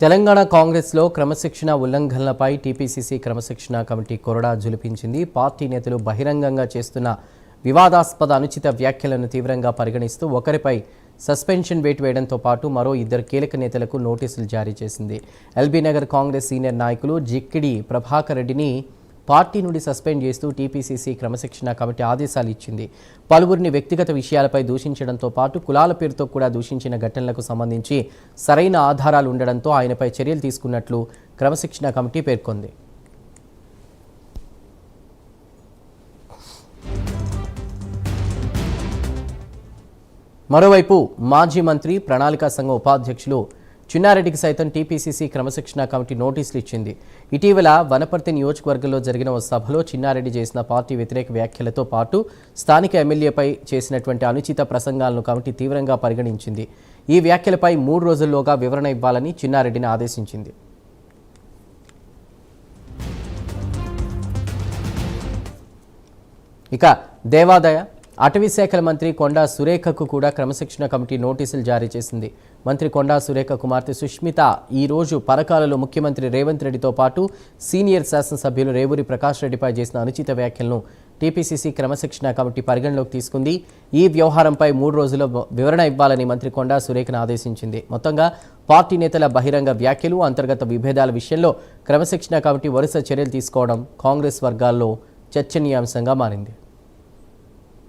తెలంగాణ కాంగ్రెస్లో క్రమశిక్షణ ఉల్లంఘనలపై టీపీసీసీ క్రమశిక్షణ కమిటీ కొరడా జులిపించింది. పార్టీ నేతలు బహిరంగంగా చేస్తున్న వివాదాస్పద అనుచిత వ్యాఖ్యలను తీవ్రంగా పరిగణిస్తూ ఒకరిపై సస్పెన్షన్ వేటు వేయడంతో పాటు మరో ఇద్దరు కీలక నేతలకు నోటీసులు జారీ చేసింది. ఎల్బీ నగర్ కాంగ్రెస్ సీనియర్ నాయకులు జిక్కిడి ప్రభాకర్ రెడ్డిని పార్టీ నుండి సస్పెండ్ చేస్తూ టీపీసీసీ క్రమశిక్షణ కమిటీ ఆదేశాలు ఇచ్చింది. పలువురిని వ్యక్తిగత విషయాలపై దూషించడంతో పాటు కులాల పేరుతో కూడా దూషించిన ఘటనలకు సంబంధించి సరైన ఆధారాలు ఉండడంతో ఆయనపై చర్యలు తీసుకున్నట్లు క్రమశిక్షణ కమిటీ పేర్కొంది. మరోవైపు మాజీ మంత్రి ప్రణాళికా సంఘం ఉపాధ్యక్షులు చిన్నారెడ్డికి సైతం టీపీసీసీ క్రమశిక్షణ కమిటీ నోటీసులు ఇచ్చింది. ఇటీవల వనపర్తి నియోజకవర్గంలో జరిగిన ఓ సభలో చిన్నారెడ్డి చేసిన పార్టీ వ్యతిరేక వ్యాఖ్యలతో పాటు స్థానిక ఎమ్మెల్యేపై చేసినటువంటి అనుచిత ప్రసంగాలను కమిటీ తీవ్రంగా పరిగణించింది. ఈ వ్యాఖ్యలపై 3 రోజుల్లోగా వివరణ ఇవ్వాలని చిన్నారెడ్డిని ఆదేశించింది. ఇక దేవాదాయ అటవీ శాఖల మంత్రి కొండా సురేఖకు కూడా క్రమశిక్షణ కమిటీ నోటీసులు జారీ చేసింది. మంత్రి కొండా సురేఖ కుమార్తె సుష్మిత ఈ రోజు పరకాలలో ముఖ్యమంత్రి రేవంత్ రెడ్డితో పాటు సీనియర్ శాసనసభ్యులు రేవూరి ప్రకాష్ రెడ్డిపై చేసిన అనుచిత వ్యాఖ్యలను టీపీసీసీ క్రమశిక్షణ కమిటీ పరిగణలోకి తీసుకుంది. ఈ వ్యవహారంపై 3 రోజుల్లో వివరణ ఇవ్వాలని మంత్రి కొండా సురేఖను ఆదేశించింది. మొత్తంగా పార్టీ నేతల బహిరంగ వ్యాఖ్యలు, అంతర్గత విభేదాల విషయంలో క్రమశిక్షణ కమిటీ వరుస చర్యలు తీసుకోవడం కాంగ్రెస్ వర్గాల్లో చర్చనీయాంశంగా మారింది.